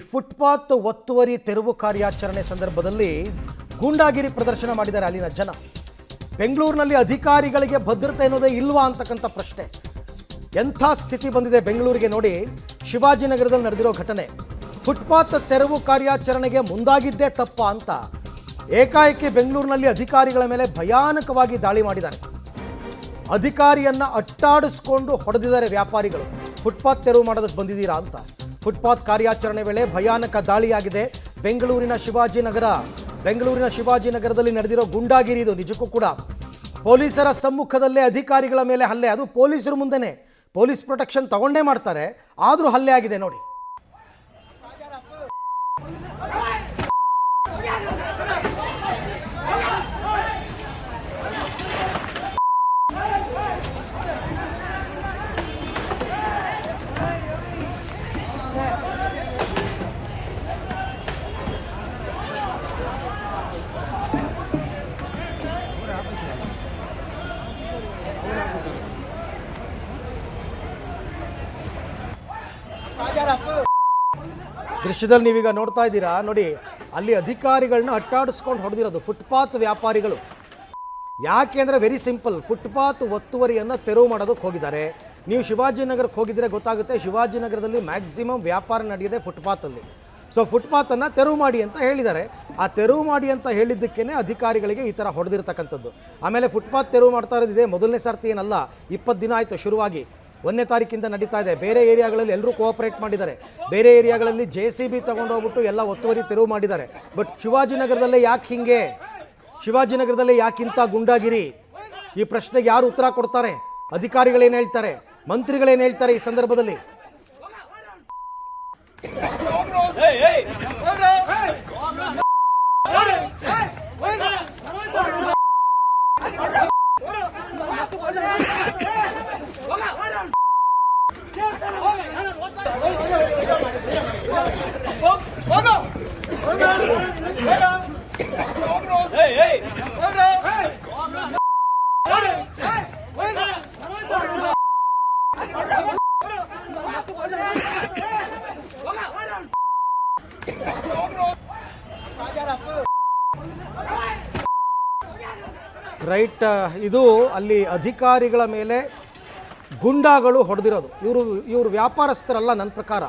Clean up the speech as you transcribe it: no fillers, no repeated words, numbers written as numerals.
Footpath ಒತ್ತುವರಿ ತೆರವು ಕಾರ್ಯಾಚರಣೆ ಸಂದರ್ಭದಲ್ಲಿ ಗೂಂಡಾಗಿರಿ ಪ್ರದರ್ಶನ ಮಾಡಿದ್ದಾರೆ ಅಲ್ಲಿನ ಜನ. ಬೆಂಗಳೂರಿನಲ್ಲಿ ಅಧಿಕಾರಿಗಳಿಗೆ ಭದ್ರತೆ ಅನ್ನೋದೇ ಇಲ್ವಾ ಅಂತಕ್ಕಂಥ ಪ್ರಶ್ನೆ. ಎಂಥ ಸ್ಥಿತಿ ಬಂದಿದೆ ಬೆಂಗಳೂರಿಗೆ ನೋಡಿ. ಶಿವಾಜಿನಗರದಲ್ಲಿ ನಡೆದಿರೋ ಘಟನೆ. ಫುಟ್ಪಾತ್ ತೆರವು ಕಾರ್ಯಾಚರಣೆಗೆ ಮುಂದಾಗಿದ್ದೇ ತಪ್ಪ ಅಂತ ಏಕಾಏಕಿ ಬೆಂಗಳೂರಿನಲ್ಲಿ ಅಧಿಕಾರಿಗಳ ಮೇಲೆ ಭಯಾನಕವಾಗಿ ದಾಳಿ ಮಾಡಿದ್ದಾರೆ. ಅಧಿಕಾರಿಯನ್ನ ಅಟ್ಟಾಡಿಸ್ಕೊಂಡು ಹೊಡೆದಿದ್ದಾರೆ ವ್ಯಾಪಾರಿಗಳು. ಫುಟ್ಪಾತ್ ತೆರವು ಮಾಡೋದಕ್ಕೆ ಬಂದಿದ್ದೀರಾ ಅಂತ. ಫುಟ್ಪಾತ್ ಕಾರ್ಯಾಚರಣೆ ವೇಳೆ ಭಯಾನಕ ದಾಳಿಯಾಗಿದೆ ಬೆಂಗಳೂರಿನ ಶಿವಾಜಿನಗರದಲ್ಲಿ ನಡೆದಿರೋ ಗುಂಡಾಗಿರಿ ಇದು. ನಿಜಕ್ಕೂ ಕೂಡ ಪೊಲೀಸರ ಸಮ್ಮುಖದಲ್ಲೇ ಅಧಿಕಾರಿಗಳ ಮೇಲೆ ಹಲ್ಲೆ. ಅದು ಪೊಲೀಸರ ಮುಂದೆನೆ, ಪೊಲೀಸ್ ಪ್ರೊಟೆಕ್ಷನ್ ತಗೊಂಡೇ ಮಾಡ್ತಾರೆ, ಆದರೂ ಹಲ್ಲೆ ಆಗಿದೆ ನೋಡಿ. ದೃಶ್ಯದಲ್ಲಿ ನೀವೀಗ ನೋಡ್ತಾ ಇದ್ದೀರಾ ನೋಡಿ. ಅಲ್ಲಿ ಅಧಿಕಾರಿಗಳನ್ನ ಅಟ್ಟಾಡಿಸ್ಕೊಂಡು ಹೊಡೆದಿರೋದು ಫುಟ್ಪಾತ್ ವ್ಯಾಪಾರಿಗಳು. ಯಾಕೆ ಅಂದರೆ ವೆರಿ ಸಿಂಪಲ್, ಫುಟ್ಪಾತ್ ಒತ್ತುವರಿಯನ್ನು ತೆರವು ಮಾಡೋದಕ್ಕೆ ಹೋಗಿದ್ದಾರೆ. ನೀವು ಶಿವಾಜಿನಗರಕ್ಕೆ ಹೋಗಿದ್ರೆ ಗೊತ್ತಾಗುತ್ತೆ, ಶಿವಾಜಿನಗರದಲ್ಲಿ ಮ್ಯಾಕ್ಸಿಮಮ್ ವ್ಯಾಪಾರ ನಡೆಯೋದೆ ಫುಟ್ಪಾತಲ್ಲಿ. ಸೊ ಫುಟ್ಪಾತನ್ನು ತೆರವು ಮಾಡಿ ಅಂತ ಹೇಳಿದ್ದಾರೆ. ಆ ತೆರವು ಮಾಡಿ ಅಂತ ಹೇಳಿದ್ದಕ್ಕೇ ಅಧಿಕಾರಿಗಳಿಗೆ ಈ ಥರ ಹೊಡೆದಿರ್ತಕ್ಕಂಥದ್ದು. ಆಮೇಲೆ ಫುಟ್ಪಾತ್ ತೆರವು ಮಾಡ್ತಾ ಇರೋದಿದೆ ಮೊದಲನೇ ಸರ್ತಿ ಏನಲ್ಲ, 20 ದಿನ ಆಯಿತು ಶುರುವಾಗಿ. 1ನೇ ತಾರೀಕಿಂದ ನಡೀತಾ ಇದೆ. ಬೇರೆ ಏರಿಯಾಗಳಲ್ಲಿ ಎಲ್ಲರೂ ಕೋಆಪರೇಟ್ ಮಾಡಿದ್ದಾರೆ. ಬೇರೆ ಏರಿಯಾಗಳಲ್ಲಿ JCB ತಗೊಂಡೋಗ್ಬಿಟ್ಟು ಎಲ್ಲ ಒತ್ತುವರಿ ತೆರವು ಮಾಡಿದ್ದಾರೆ. ಬಟ್ ಶಿವಾಜಿನಗರದಲ್ಲೇ ಯಾಕೆ ಹಿಂಗೆ? ಶಿವಾಜಿನಗರದಲ್ಲೇ ಯಾಕಿಂತ ಗುಂಡಾಗಿರಿ? ಈ ಪ್ರಶ್ನೆಗೆ ಯಾರು ಉತ್ತರ ಕೊಡ್ತಾರೆ? ಅಧಿಕಾರಿಗಳೇನು ಹೇಳ್ತಾರೆ? ಮಂತ್ರಿಗಳೇನು ಹೇಳ್ತಾರೆ ಈ ಸಂದರ್ಭದಲ್ಲಿ? ರೈಟ್, ಇದು ಅಲ್ಲಿ ಅಧಿಕಾರಿಗಳ ಮೇಲೆ ಗುಂಡಾಗಳು ಹೊಡೆದಿರೋದು. ಇವರು ವ್ಯಾಪಾರಸ್ಥರಲ್ಲ ನನ್ನ ಪ್ರಕಾರ.